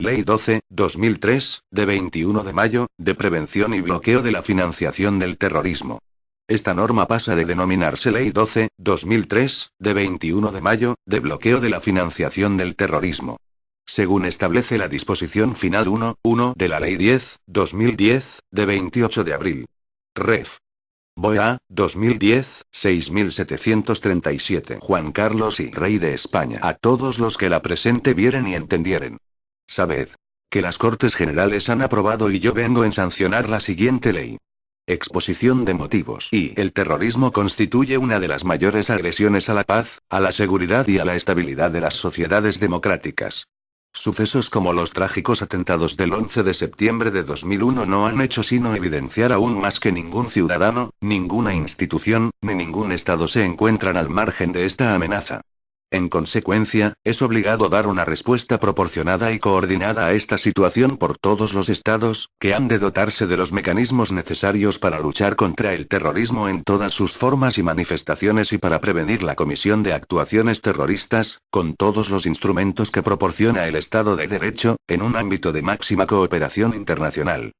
Ley 12/2003, de 21 de mayo, de prevención y bloqueo de la financiación del terrorismo. Esta norma pasa de denominarse Ley 12/2003, de 21 de mayo, de bloqueo de la financiación del terrorismo. Según establece la disposición final 1.1 de la Ley 10/2010, de 28 de abril. Ref. BOA, 2010, 6737. Juan Carlos y Rey de España. A todos los que la presente vieren y entendieren. Sabed que las Cortes Generales han aprobado y yo vengo en sancionar la siguiente ley. Exposición de motivos. Y el terrorismo constituye una de las mayores agresiones a la paz, a la seguridad y a la estabilidad de las sociedades democráticas. Sucesos como los trágicos atentados del 11 de septiembre de 2001 no han hecho sino evidenciar aún más que ningún ciudadano, ninguna institución, ni ningún Estado se encuentran al margen de esta amenaza. En consecuencia, es obligado dar una respuesta proporcionada y coordinada a esta situación por todos los Estados, que han de dotarse de los mecanismos necesarios para luchar contra el terrorismo en todas sus formas y manifestaciones y para prevenir la comisión de actuaciones terroristas, con todos los instrumentos que proporciona el Estado de Derecho, en un ámbito de máxima cooperación internacional.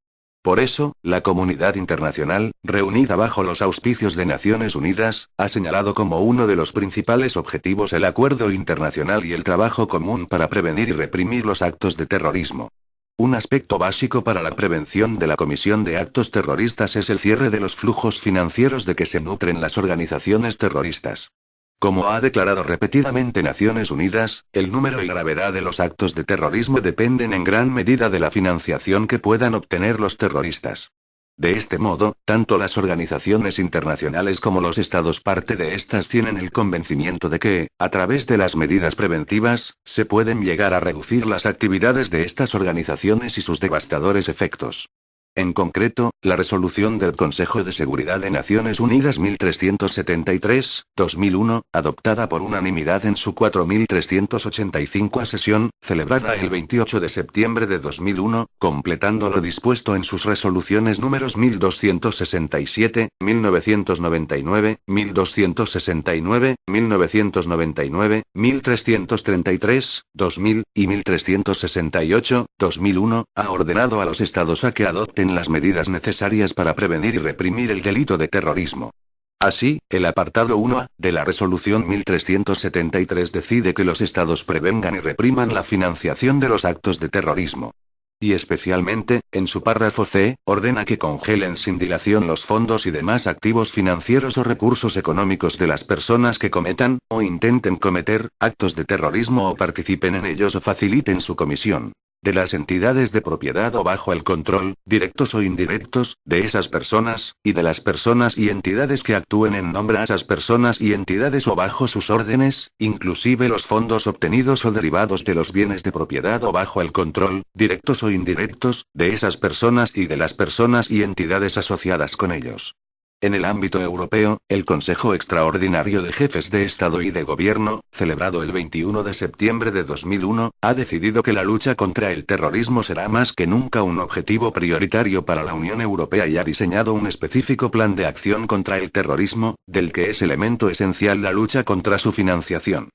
Por eso, la comunidad internacional, reunida bajo los auspicios de Naciones Unidas, ha señalado como uno de los principales objetivos el acuerdo internacional y el trabajo común para prevenir y reprimir los actos de terrorismo. Un aspecto básico para la prevención de la comisión de actos terroristas es el cierre de los flujos financieros de que se nutren las organizaciones terroristas. Como ha declarado repetidamente Naciones Unidas, el número y gravedad de los actos de terrorismo dependen en gran medida de la financiación que puedan obtener los terroristas. De este modo, tanto las organizaciones internacionales como los Estados parte de estas tienen el convencimiento de que, a través de las medidas preventivas, se pueden llegar a reducir las actividades de estas organizaciones y sus devastadores efectos. En concreto, la resolución del Consejo de Seguridad de Naciones Unidas 1373/2001, adoptada por unanimidad en su 4385 sesión, celebrada el 28 de septiembre de 2001, completando lo dispuesto en sus resoluciones números 1267, 1999, 1269, 1999, 1333, 2000, y 1368, 2001, ha ordenado a los Estados a que adopten las medidas necesarias para prevenir y reprimir el delito de terrorismo. Así, el apartado 1A de la resolución 1373 decide que los Estados prevengan y repriman la financiación de los actos de terrorismo. Y especialmente, en su párrafo C, ordena que congelen sin dilación los fondos y demás activos financieros o recursos económicos de las personas que cometan, o intenten cometer, actos de terrorismo o participen en ellos o faciliten su comisión. De las entidades de propiedad o bajo el control, directos o indirectos, de esas personas, y de las personas y entidades que actúen en nombre de esas personas y entidades o bajo sus órdenes, inclusive los fondos obtenidos o derivados de los bienes de propiedad o bajo el control, directos o indirectos, de esas personas y de las personas y entidades asociadas con ellos. En el ámbito europeo, el Consejo Extraordinario de Jefes de Estado y de Gobierno, celebrado el 21 de septiembre de 2001, ha decidido que la lucha contra el terrorismo será más que nunca un objetivo prioritario para la Unión Europea y ha diseñado un específico plan de acción contra el terrorismo, del que es elemento esencial la lucha contra su financiación.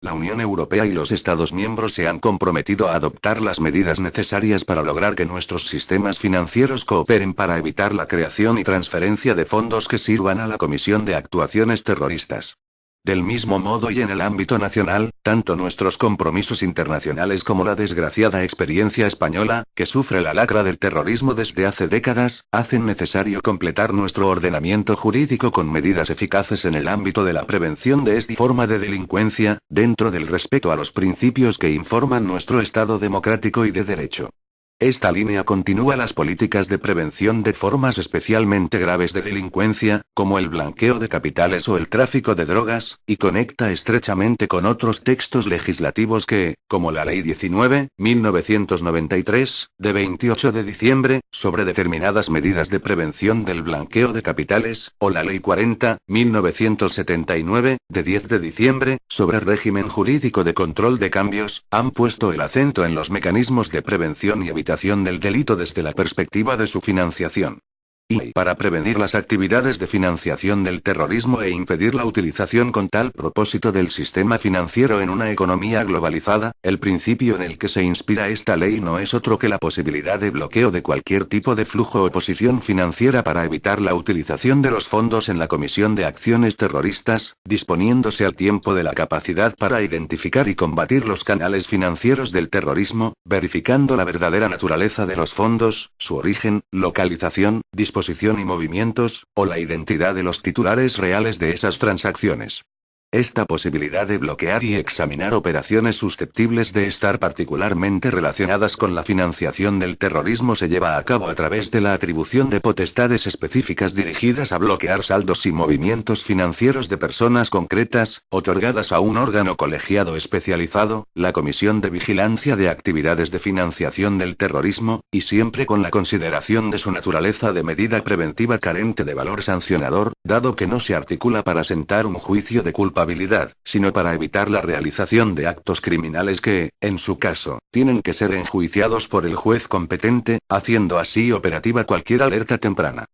La Unión Europea y los Estados miembros se han comprometido a adoptar las medidas necesarias para lograr que nuestros sistemas financieros cooperen para evitar la creación y transferencia de fondos que sirvan a la comisión de actuaciones terroristas. Del mismo modo y en el ámbito nacional, tanto nuestros compromisos internacionales como la desgraciada experiencia española, que sufre la lacra del terrorismo desde hace décadas, hacen necesario completar nuestro ordenamiento jurídico con medidas eficaces en el ámbito de la prevención de esta forma de delincuencia, dentro del respeto a los principios que informan nuestro Estado democrático y de derecho. Esta línea continúa las políticas de prevención de formas especialmente graves de delincuencia, como el blanqueo de capitales o el tráfico de drogas, y conecta estrechamente con otros textos legislativos que, como la Ley 19/1993, de 28 de diciembre, sobre determinadas medidas de prevención del blanqueo de capitales, o la Ley 40/1979, de 10 de diciembre, sobre régimen jurídico de control de cambios, han puesto el acento en los mecanismos de prevención y evitación del delito desde la perspectiva de su financiación. Y para prevenir las actividades de financiación del terrorismo e impedir la utilización con tal propósito del sistema financiero en una economía globalizada, el principio en el que se inspira esta ley no es otro que la posibilidad de bloqueo de cualquier tipo de flujo o posición financiera para evitar la utilización de los fondos en la comisión de acciones terroristas, disponiéndose al tiempo de la capacidad para identificar y combatir los canales financieros del terrorismo, verificando la verdadera naturaleza de los fondos, su origen, localización, disposición y movimientos, o la identidad de los titulares reales de esas transacciones. Esta posibilidad de bloquear y examinar operaciones susceptibles de estar particularmente relacionadas con la financiación del terrorismo se lleva a cabo a través de la atribución de potestades específicas dirigidas a bloquear saldos y movimientos financieros de personas concretas, otorgadas a un órgano colegiado especializado, la Comisión de Vigilancia de Actividades de Financiación del Terrorismo, y siempre con la consideración de su naturaleza de medida preventiva carente de valor sancionador, dado que no se articula para sentar un juicio de culpabilidad, sino para evitar la realización de actos criminales que, en su caso, tienen que ser enjuiciados por el juez competente, haciendo así operativa cualquier alerta temprana.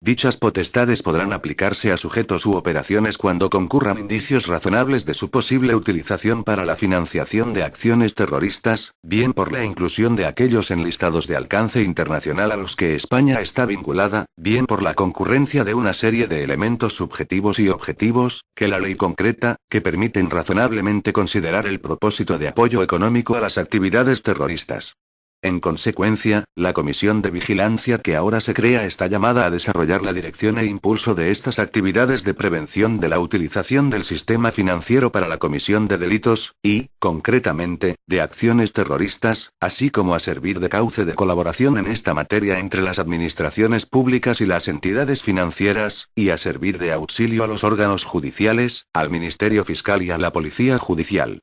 Dichas potestades podrán aplicarse a sujetos u operaciones cuando concurran indicios razonables de su posible utilización para la financiación de acciones terroristas, bien por la inclusión de aquellos enlistados de alcance internacional a los que España está vinculada, bien por la concurrencia de una serie de elementos subjetivos y objetivos, que la ley concreta, que permiten razonablemente considerar el propósito de apoyo económico a las actividades terroristas. En consecuencia, la Comisión de Vigilancia que ahora se crea está llamada a desarrollar la dirección e impulso de estas actividades de prevención de la utilización del sistema financiero para la comisión de delitos, y, concretamente, de acciones terroristas, así como a servir de cauce de colaboración en esta materia entre las administraciones públicas y las entidades financieras, y a servir de auxilio a los órganos judiciales, al Ministerio Fiscal y a la Policía Judicial.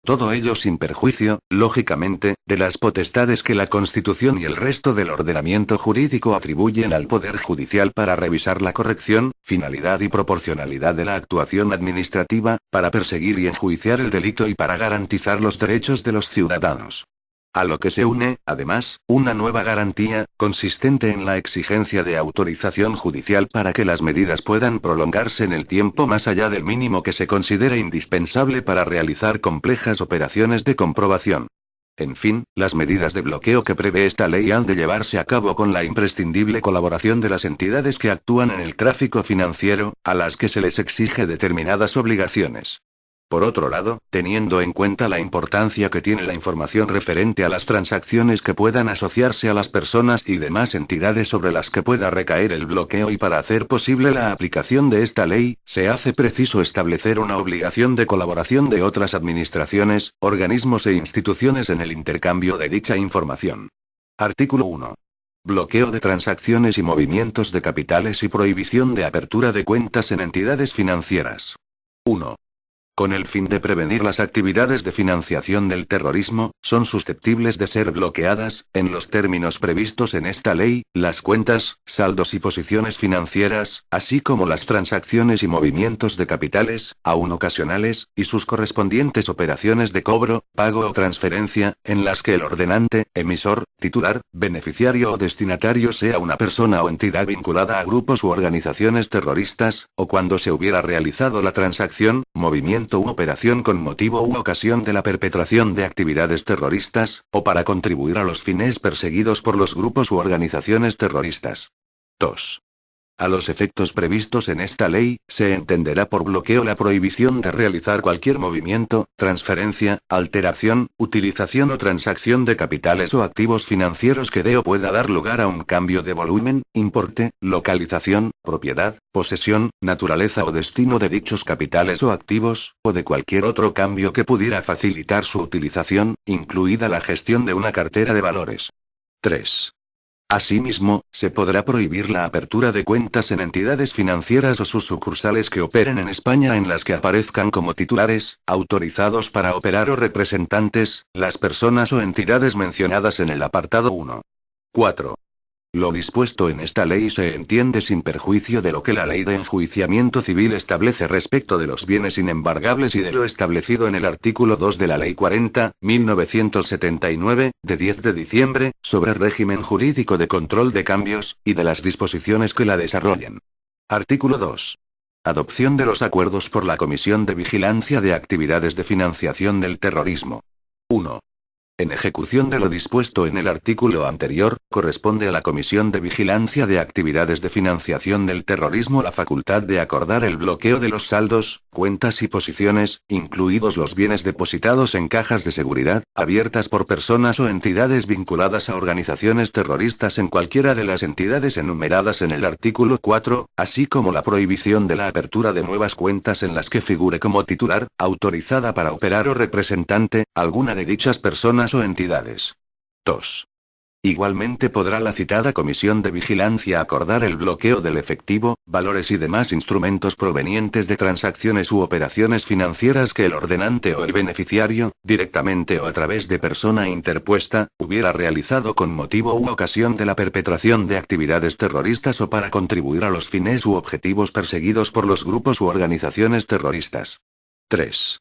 Todo ello sin perjuicio, lógicamente, de las potestades que la Constitución y el resto del ordenamiento jurídico atribuyen al Poder Judicial para revisar la corrección, finalidad y proporcionalidad de la actuación administrativa, para perseguir y enjuiciar el delito y para garantizar los derechos de los ciudadanos. A lo que se une, además, una nueva garantía, consistente en la exigencia de autorización judicial para que las medidas puedan prolongarse en el tiempo más allá del mínimo que se considera indispensable para realizar complejas operaciones de comprobación. En fin, las medidas de bloqueo que prevé esta ley han de llevarse a cabo con la imprescindible colaboración de las entidades que actúan en el tráfico financiero, a las que se les exige determinadas obligaciones. Por otro lado, teniendo en cuenta la importancia que tiene la información referente a las transacciones que puedan asociarse a las personas y demás entidades sobre las que pueda recaer el bloqueo y para hacer posible la aplicación de esta ley, se hace preciso establecer una obligación de colaboración de otras administraciones, organismos e instituciones en el intercambio de dicha información. Artículo 1. Bloqueo de transacciones y movimientos de capitales y prohibición de apertura de cuentas en entidades financieras. 1. Con el fin de prevenir las actividades de financiación del terrorismo, son susceptibles de ser bloqueadas, en los términos previstos en esta ley, las cuentas, saldos y posiciones financieras, así como las transacciones y movimientos de capitales, aún ocasionales, y sus correspondientes operaciones de cobro, pago o transferencia, en las que el ordenante, emisor, titular, beneficiario o destinatario sea una persona o entidad vinculada a grupos u organizaciones terroristas, o cuando se hubiera realizado la transacción, movimiento u operación con motivo u ocasión de la perpetración de actividades terroristas, o para contribuir a los fines perseguidos por los grupos u organizaciones terroristas. 2. A los efectos previstos en esta ley, se entenderá por bloqueo la prohibición de realizar cualquier movimiento, transferencia, alteración, utilización o transacción de capitales o activos financieros que dé o pueda dar lugar a un cambio de volumen, importe, localización, propiedad, posesión, naturaleza o destino de dichos capitales o activos, o de cualquier otro cambio que pudiera facilitar su utilización, incluida la gestión de una cartera de valores. 3. Asimismo, se podrá prohibir la apertura de cuentas en entidades financieras o sus sucursales que operen en España en las que aparezcan como titulares, autorizados para operar o representantes, las personas o entidades mencionadas en el apartado 1. 4. Lo dispuesto en esta ley se entiende sin perjuicio de lo que la ley de enjuiciamiento civil establece respecto de los bienes inembargables y de lo establecido en el artículo 2 de la Ley 40.1979, de 10 de diciembre, sobre régimen jurídico de control de cambios, y de las disposiciones que la desarrollan. Artículo 2. Adopción de los acuerdos por la Comisión de Vigilancia de Actividades de Financiación del Terrorismo. 1. En ejecución de lo dispuesto en el artículo anterior, corresponde a la Comisión de Vigilancia de Actividades de Financiación del Terrorismo la facultad de acordar el bloqueo de los saldos, cuentas y posiciones, incluidos los bienes depositados en cajas de seguridad, abiertas por personas o entidades vinculadas a organizaciones terroristas en cualquiera de las entidades enumeradas en el artículo 4, así como la prohibición de la apertura de nuevas cuentas en las que figure como titular, autorizada para operar o representante, alguna de dichas personas o entidades. 2. Igualmente podrá la citada Comisión de Vigilancia acordar el bloqueo del efectivo, valores y demás instrumentos provenientes de transacciones u operaciones financieras que el ordenante o el beneficiario, directamente o a través de persona interpuesta, hubiera realizado con motivo u ocasión de la perpetración de actividades terroristas o para contribuir a los fines u objetivos perseguidos por los grupos u organizaciones terroristas. 3.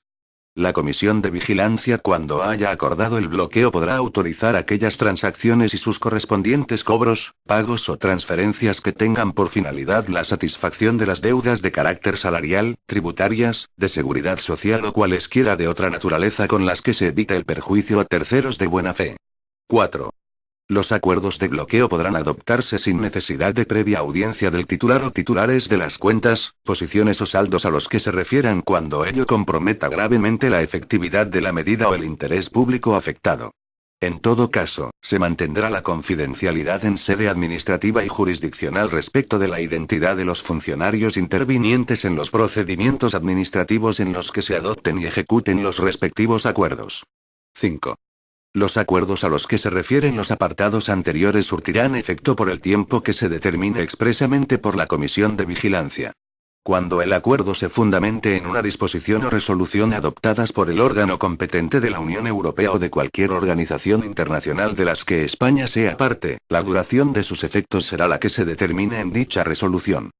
La Comisión de Vigilancia, cuando haya acordado el bloqueo, podrá autorizar aquellas transacciones y sus correspondientes cobros, pagos o transferencias que tengan por finalidad la satisfacción de las deudas de carácter salarial, tributarias, de seguridad social o cualesquiera de otra naturaleza con las que se evite el perjuicio a terceros de buena fe. 4. Los acuerdos de bloqueo podrán adoptarse sin necesidad de previa audiencia del titular o titulares de las cuentas, posiciones o saldos a los que se refieran cuando ello comprometa gravemente la efectividad de la medida o el interés público afectado. En todo caso, se mantendrá la confidencialidad en sede administrativa y jurisdiccional respecto de la identidad de los funcionarios intervinientes en los procedimientos administrativos en los que se adopten y ejecuten los respectivos acuerdos. 5. Los acuerdos a los que se refieren los apartados anteriores surtirán efecto por el tiempo que se determine expresamente por la Comisión de Vigilancia. Cuando el acuerdo se fundamente en una disposición o resolución adoptadas por el órgano competente de la Unión Europea o de cualquier organización internacional de las que España sea parte, la duración de sus efectos será la que se determine en dicha resolución.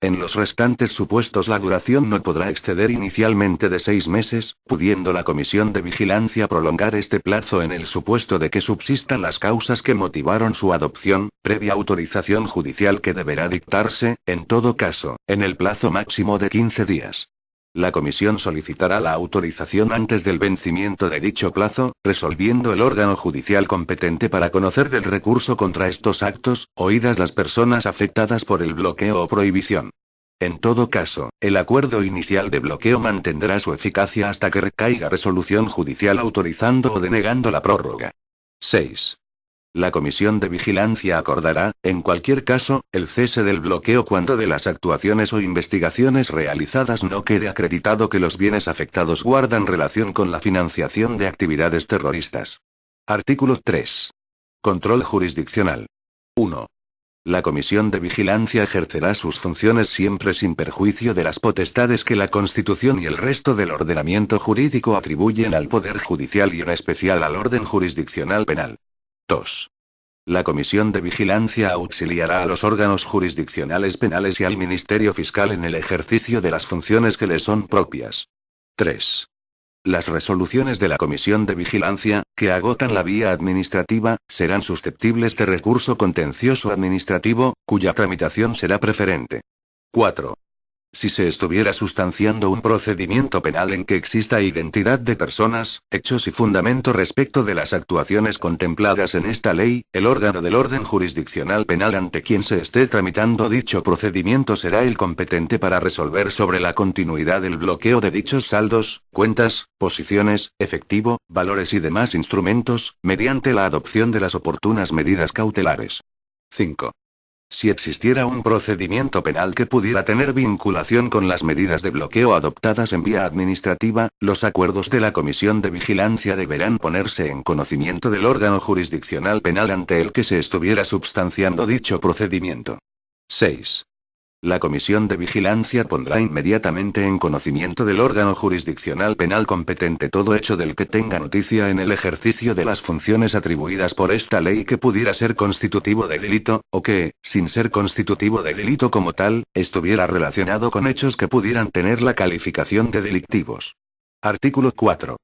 En los restantes supuestos la duración no podrá exceder inicialmente de 6 meses, pudiendo la Comisión de Vigilancia prolongar este plazo en el supuesto de que subsistan las causas que motivaron su adopción, previa autorización judicial que deberá dictarse, en todo caso, en el plazo máximo de 15 días. La Comisión solicitará la autorización antes del vencimiento de dicho plazo, resolviendo el órgano judicial competente para conocer del recurso contra estos actos, oídas las personas afectadas por el bloqueo o prohibición. En todo caso, el acuerdo inicial de bloqueo mantendrá su eficacia hasta que recaiga resolución judicial autorizando o denegando la prórroga. 6. La Comisión de Vigilancia acordará, en cualquier caso, el cese del bloqueo cuando de las actuaciones o investigaciones realizadas no quede acreditado que los bienes afectados guardan relación con la financiación de actividades terroristas. Artículo 3. Control jurisdiccional. 1. La Comisión de Vigilancia ejercerá sus funciones siempre sin perjuicio de las potestades que la Constitución y el resto del ordenamiento jurídico atribuyen al Poder Judicial y en especial al orden jurisdiccional penal. 2. La Comisión de Vigilancia auxiliará a los órganos jurisdiccionales penales y al Ministerio Fiscal en el ejercicio de las funciones que les son propias. 3. Las resoluciones de la Comisión de Vigilancia, que agotan la vía administrativa, serán susceptibles de recurso contencioso administrativo, cuya tramitación será preferente. 4. Si se estuviera sustanciando un procedimiento penal en que exista identidad de personas, hechos y fundamento respecto de las actuaciones contempladas en esta ley, el órgano del orden jurisdiccional penal ante quien se esté tramitando dicho procedimiento será el competente para resolver sobre la continuidad del bloqueo de dichos saldos, cuentas, posiciones, efectivo, valores y demás instrumentos, mediante la adopción de las oportunas medidas cautelares. 5. Si existiera un procedimiento penal que pudiera tener vinculación con las medidas de bloqueo adoptadas en vía administrativa, los acuerdos de la Comisión de Vigilancia deberán ponerse en conocimiento del órgano jurisdiccional penal ante el que se estuviera substanciando dicho procedimiento. 6. La Comisión de Vigilancia pondrá inmediatamente en conocimiento del órgano jurisdiccional penal competente todo hecho del que tenga noticia en el ejercicio de las funciones atribuidas por esta ley que pudiera ser constitutivo de delito, o que, sin ser constitutivo de delito como tal, estuviera relacionado con hechos que pudieran tener la calificación de delictivos. Artículo 4.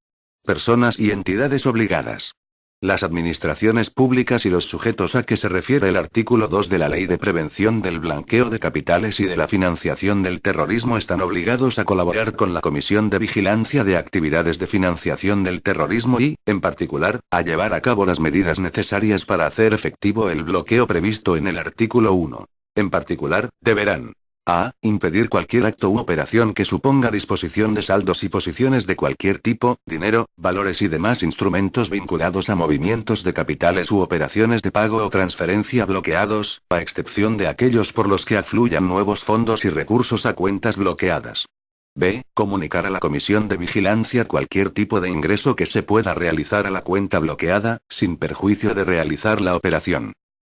Personas y entidades obligadas. Las administraciones públicas y los sujetos a que se refiere el artículo 2 de la Ley de Prevención del Blanqueo de Capitales y de la Financiación del Terrorismo están obligados a colaborar con la Comisión de Vigilancia de Actividades de Financiación del Terrorismo y, en particular, a llevar a cabo las medidas necesarias para hacer efectivo el bloqueo previsto en el artículo 1. En particular, deberán: a. Impedir cualquier acto u operación que suponga disposición de saldos y posiciones de cualquier tipo, dinero, valores y demás instrumentos vinculados a movimientos de capitales u operaciones de pago o transferencia bloqueados, a excepción de aquellos por los que afluyan nuevos fondos y recursos a cuentas bloqueadas. B. Comunicar a la Comisión de Vigilancia cualquier tipo de ingreso que se pueda realizar a la cuenta bloqueada, sin perjuicio de realizar la operación.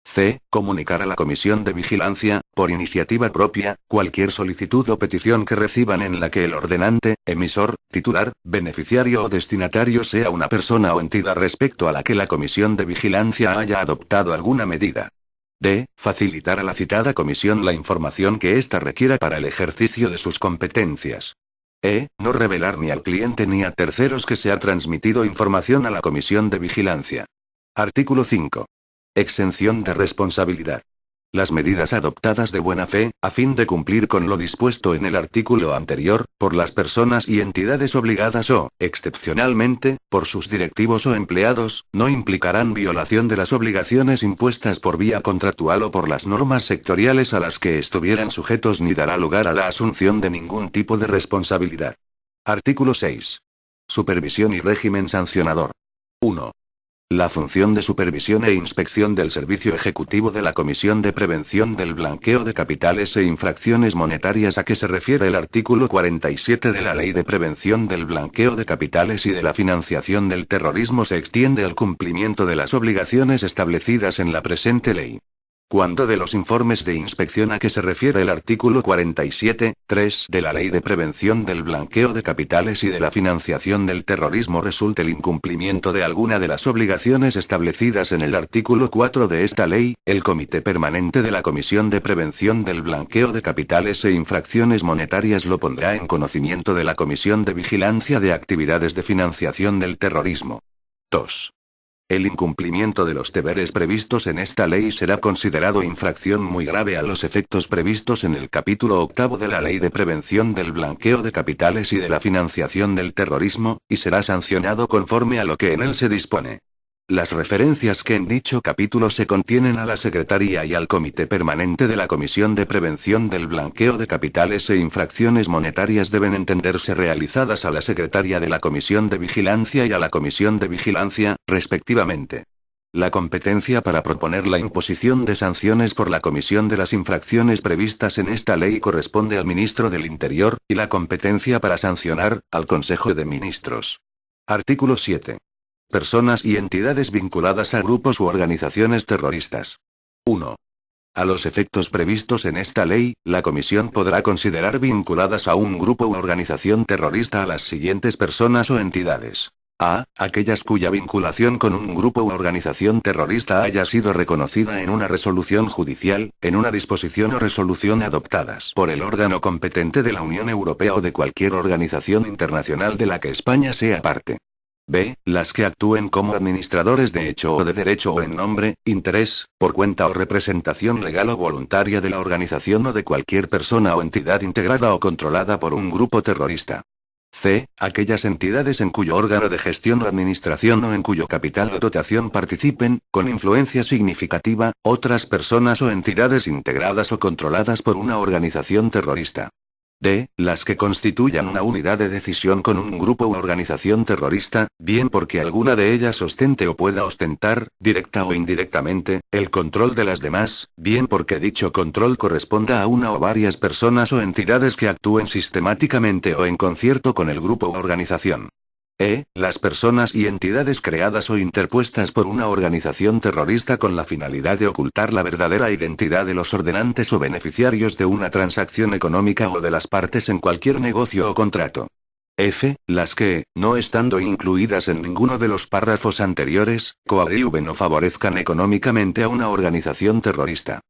C. Comunicar a la Comisión de Vigilancia, por iniciativa propia, cualquier solicitud o petición que reciban en la que el ordenante, emisor, titular, beneficiario o destinatario sea una persona o entidad respecto a la que la Comisión de Vigilancia haya adoptado alguna medida. D. Facilitar a la citada comisión la información que ésta requiera para el ejercicio de sus competencias. E. No revelar ni al cliente ni a terceros que se ha transmitido información a la Comisión de Vigilancia. Artículo 5. Exención de responsabilidad. Las medidas adoptadas de buena fe, a fin de cumplir con lo dispuesto en el artículo anterior, por las personas y entidades obligadas o, excepcionalmente, por sus directivos o empleados, no implicarán violación de las obligaciones impuestas por vía contractual o por las normas sectoriales a las que estuvieran sujetos ni dará lugar a la asunción de ningún tipo de responsabilidad. Artículo 6. Supervisión y régimen sancionador. 1. La función de supervisión e inspección del Servicio Ejecutivo de la Comisión de Prevención del Blanqueo de Capitales e Infracciones Monetarias a que se refiere el artículo 47 de la Ley de Prevención del Blanqueo de Capitales y de la Financiación del Terrorismo se extiende al cumplimiento de las obligaciones establecidas en la presente ley. Cuando de los informes de inspección a que se refiere el artículo 47.3 de la Ley de Prevención del Blanqueo de Capitales y de la Financiación del Terrorismo resulte el incumplimiento de alguna de las obligaciones establecidas en el artículo 4 de esta ley, el Comité Permanente de la Comisión de Prevención del Blanqueo de Capitales e Infracciones Monetarias lo pondrá en conocimiento de la Comisión de Vigilancia de Actividades de Financiación del Terrorismo. 2. El incumplimiento de los deberes previstos en esta ley será considerado infracción muy grave a los efectos previstos en el capítulo 8 de la Ley de Prevención del Blanqueo de Capitales y de la Financiación del Terrorismo, y será sancionado conforme a lo que en él se dispone. Las referencias que en dicho capítulo se contienen a la Secretaría y al Comité Permanente de la Comisión de Prevención del Blanqueo de Capitales e Infracciones Monetarias deben entenderse realizadas a la Secretaría de la Comisión de Vigilancia y a la Comisión de Vigilancia, respectivamente. La competencia para proponer la imposición de sanciones por la comisión de las infracciones previstas en esta ley corresponde al Ministro del Interior, y la competencia para sancionar, al Consejo de Ministros. Artículo 7. Personas y entidades vinculadas a grupos u organizaciones terroristas. 1. A los efectos previstos en esta ley, la Comisión podrá considerar vinculadas a un grupo u organización terrorista a las siguientes personas o entidades. A. Aquellas cuya vinculación con un grupo u organización terrorista haya sido reconocida en una resolución judicial, en una disposición o resolución adoptadas por el órgano competente de la Unión Europea o de cualquier organización internacional de la que España sea parte. B. Las que actúen como administradores de hecho o de derecho o en nombre, interés, por cuenta o representación legal o voluntaria de la organización o de cualquier persona o entidad integrada o controlada por un grupo terrorista. C. Aquellas entidades en cuyo órgano de gestión o administración o en cuyo capital o dotación participen, con influencia significativa, otras personas o entidades integradas o controladas por una organización terrorista. D. Las que constituyan una unidad de decisión con un grupo u organización terrorista, bien porque alguna de ellas ostente o pueda ostentar, directa o indirectamente, el control de las demás, bien porque dicho control corresponda a una o varias personas o entidades que actúen sistemáticamente o en concierto con el grupo u organización. Las personas y entidades creadas o interpuestas por una organización terrorista con la finalidad de ocultar la verdadera identidad de los ordenantes o beneficiarios de una transacción económica o de las partes en cualquier negocio o contrato. Las que, no estando incluidas en ninguno de los párrafos anteriores, coadyuven o favorezcan económicamente a una organización terrorista.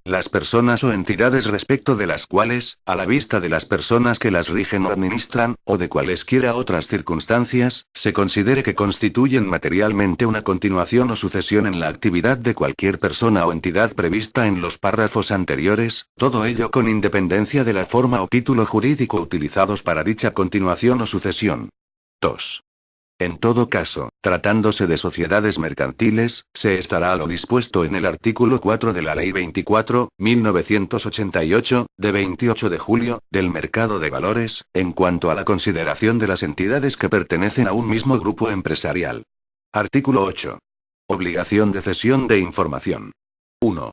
Las personas o entidades respecto de las cuales, a la vista de las personas que las rigen o administran, o de cualesquiera otras circunstancias, se considere que constituyen materialmente una continuación o sucesión en la actividad de cualquier persona o entidad prevista en los párrafos anteriores, todo ello con independencia de la forma o título jurídico utilizados para dicha continuación o sucesión. 2. En todo caso, tratándose de sociedades mercantiles, se estará a lo dispuesto en el artículo 4 de la Ley 24, 1988, de 28 de julio, del mercado de valores, en cuanto a la consideración de las entidades que pertenecen a un mismo grupo empresarial. Artículo 8. Obligación de cesión de información. 1.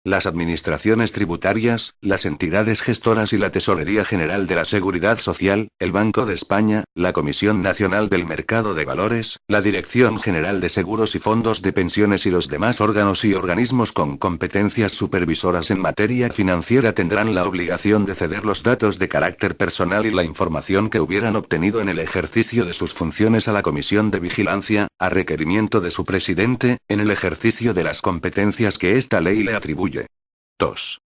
Las administraciones tributarias, las entidades gestoras y la Tesorería General de la Seguridad Social, el Banco de España, la Comisión Nacional del Mercado de Valores, la Dirección General de Seguros y Fondos de Pensiones y los demás órganos y organismos con competencias supervisoras en materia financiera tendrán la obligación de ceder los datos de carácter personal y la información que hubieran obtenido en el ejercicio de sus funciones a la Comisión de Vigilancia, a requerimiento de su presidente, en el ejercicio de las competencias que esta ley le atribuye. 2.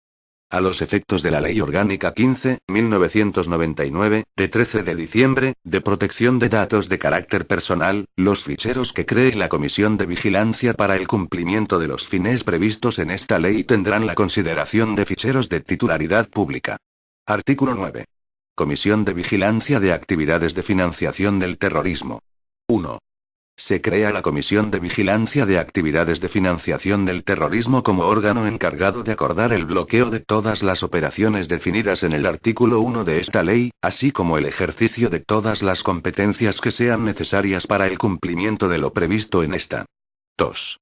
A los efectos de la Ley Orgánica 15/1999, de 13 de diciembre, de protección de datos de carácter personal, los ficheros que cree la Comisión de Vigilancia para el cumplimiento de los fines previstos en esta ley tendrán la consideración de ficheros de titularidad pública. Artículo 9. Comisión de Vigilancia de Actividades de Financiación del Terrorismo. 1. Se crea la Comisión de Vigilancia de Actividades de Financiación del Terrorismo como órgano encargado de acordar el bloqueo de todas las operaciones definidas en el artículo 1 de esta ley, así como el ejercicio de todas las competencias que sean necesarias para el cumplimiento de lo previsto en esta. 2.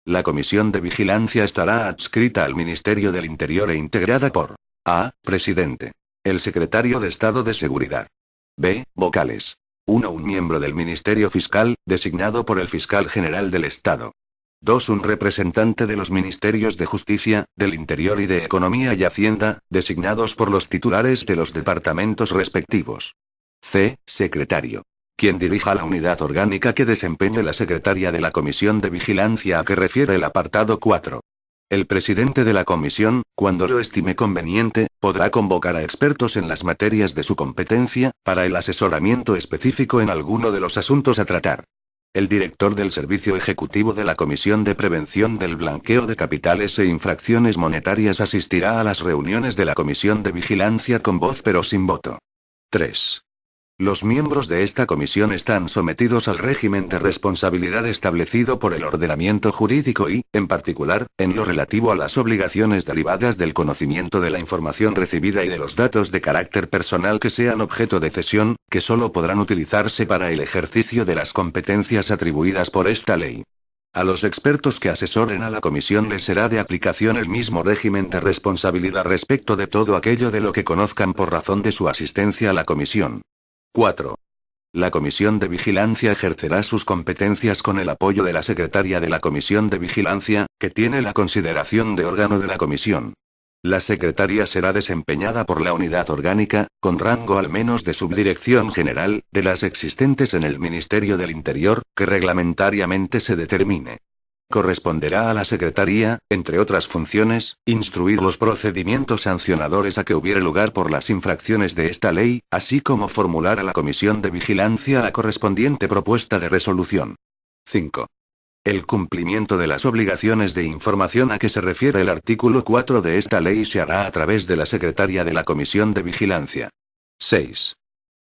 La Comisión de Vigilancia estará adscrita al Ministerio del Interior e integrada por A. Presidente. El Secretario de Estado de Seguridad. B. Vocales. 1. Un miembro del Ministerio Fiscal, designado por el Fiscal General del Estado. 2. Un representante de los Ministerios de Justicia, del Interior y de Economía y Hacienda, designados por los titulares de los departamentos respectivos. C. Secretario. Quien dirija la unidad orgánica que desempeñe la secretaria de la Comisión de Vigilancia a que refiere el apartado 4. El presidente de la comisión, cuando lo estime conveniente, podrá convocar a expertos en las materias de su competencia, para el asesoramiento específico en alguno de los asuntos a tratar. El director del Servicio Ejecutivo de la Comisión de Prevención del Blanqueo de Capitales e Infracciones Monetarias asistirá a las reuniones de la Comisión de Vigilancia con voz pero sin voto. 3. Los miembros de esta comisión están sometidos al régimen de responsabilidad establecido por el ordenamiento jurídico y, en particular, en lo relativo a las obligaciones derivadas del conocimiento de la información recibida y de los datos de carácter personal que sean objeto de cesión, que solo podrán utilizarse para el ejercicio de las competencias atribuidas por esta ley. A los expertos que asesoren a la comisión les será de aplicación el mismo régimen de responsabilidad respecto de todo aquello de lo que conozcan por razón de su asistencia a la comisión. 4. La Comisión de Vigilancia ejercerá sus competencias con el apoyo de la secretaria de la Comisión de Vigilancia, que tiene la consideración de órgano de la Comisión. La secretaria será desempeñada por la unidad orgánica, con rango al menos de subdirección general, de las existentes en el Ministerio del Interior, que reglamentariamente se determine. Corresponderá a la Secretaría, entre otras funciones, instruir los procedimientos sancionadores a que hubiere lugar por las infracciones de esta ley, así como formular a la Comisión de Vigilancia la correspondiente propuesta de resolución. 5. El cumplimiento de las obligaciones de información a que se refiere el artículo 4 de esta ley se hará a través de la Secretaria de la Comisión de Vigilancia. 6.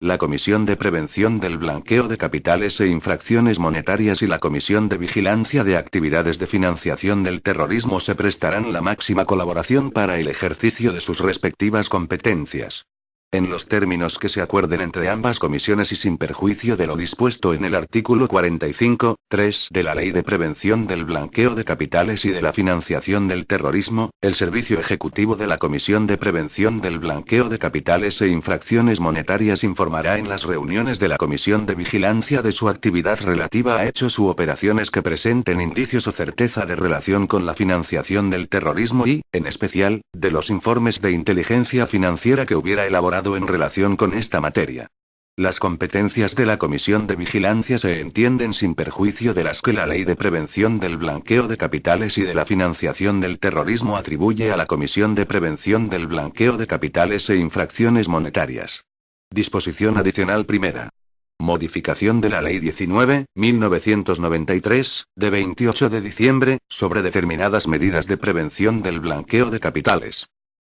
La Comisión de Prevención del Blanqueo de Capitales e Infracciones Monetarias y la Comisión de Vigilancia de Actividades de Financiación del Terrorismo se prestarán la máxima colaboración para el ejercicio de sus respectivas competencias. en los términos que se acuerden entre ambas comisiones y sin perjuicio de lo dispuesto en el artículo 45.3 de la Ley de Prevención del Blanqueo de Capitales y de la Financiación del Terrorismo, el Servicio Ejecutivo de la Comisión de Prevención del Blanqueo de Capitales e Infracciones Monetarias informará en las reuniones de la Comisión de Vigilancia de su actividad relativa a hechos u operaciones que presenten indicios o certeza de relación con la financiación del terrorismo y, en especial, de los informes de inteligencia financiera que hubiera elaborado en relación con esta materia. Las competencias de la Comisión de Vigilancia se entienden sin perjuicio de las que la Ley de Prevención del Blanqueo de Capitales y de la Financiación del Terrorismo atribuye a la Comisión de Prevención del Blanqueo de Capitales e Infracciones Monetarias. Disposición adicional primera. Modificación de la Ley 19.1993, de 28 de diciembre, sobre determinadas medidas de prevención del blanqueo de capitales.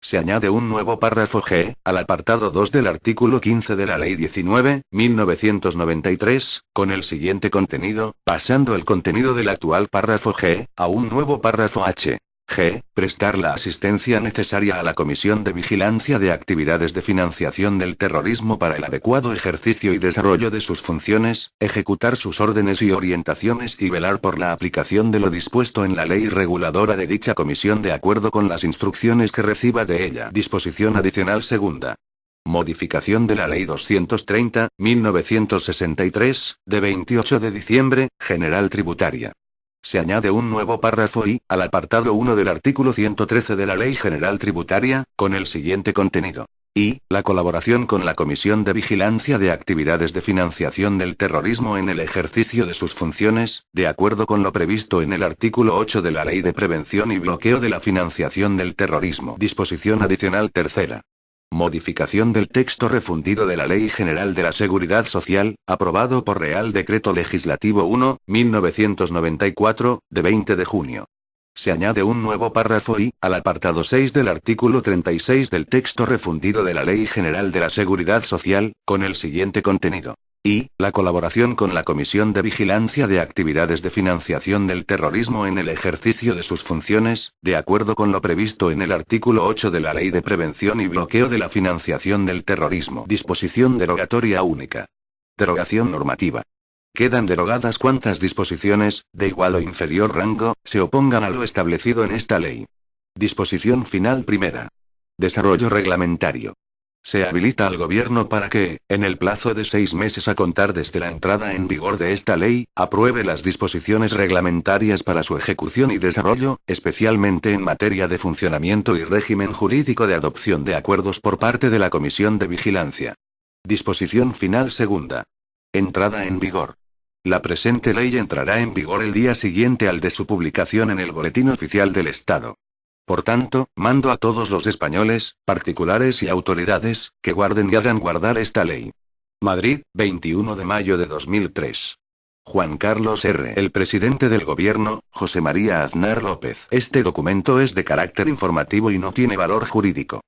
Se añade un nuevo párrafo G, al apartado 2 del artículo 15 de la Ley 19.1993, con el siguiente contenido, pasando el contenido del actual párrafo G, a un nuevo párrafo H. G. Prestar la asistencia necesaria a la Comisión de Vigilancia de Actividades de Financiación del Terrorismo para el adecuado ejercicio y desarrollo de sus funciones, ejecutar sus órdenes y orientaciones y velar por la aplicación de lo dispuesto en la ley reguladora de dicha comisión de acuerdo con las instrucciones que reciba de ella. Disposición adicional segunda. Modificación de la Ley 230.1963, de 28 de diciembre, General Tributaria. Se añade un nuevo párrafo I, al apartado 1 del artículo 113 de la Ley General Tributaria, con el siguiente contenido. Y, la colaboración con la Comisión de Vigilancia de Actividades de Financiación del Terrorismo en el ejercicio de sus funciones, de acuerdo con lo previsto en el artículo 8 de la Ley de Prevención y Bloqueo de la Financiación del Terrorismo. Disposición adicional tercera. Modificación del texto refundido de la Ley General de la Seguridad Social, aprobado por Real Decreto Legislativo 1/1994, de 20 de junio. Se añade un nuevo párrafo I, al apartado 6 del artículo 36 del texto refundido de la Ley General de la Seguridad Social, con el siguiente contenido. Y, la colaboración con la Comisión de Vigilancia de Actividades de Financiación del Terrorismo en el ejercicio de sus funciones, de acuerdo con lo previsto en el artículo 8 de la Ley de Prevención y Bloqueo de la Financiación del Terrorismo. Disposición derogatoria única. Derogación normativa. Quedan derogadas cuantas disposiciones, de igual o inferior rango, se opongan a lo establecido en esta ley. Disposición final primera. Desarrollo reglamentario. Se habilita al Gobierno para que, en el plazo de 6 meses a contar desde la entrada en vigor de esta ley, apruebe las disposiciones reglamentarias para su ejecución y desarrollo, especialmente en materia de funcionamiento y régimen jurídico de adopción de acuerdos por parte de la Comisión de Vigilancia. Disposición final segunda. Entrada en vigor. La presente ley entrará en vigor el día siguiente al de su publicación en el Boletín Oficial del Estado. Por tanto, mando a todos los españoles, particulares y autoridades, que guarden y hagan guardar esta ley. Madrid, 21 de mayo de 2003. Juan Carlos R. El presidente del Gobierno, José María Aznar López. Este documento es de carácter informativo y no tiene valor jurídico.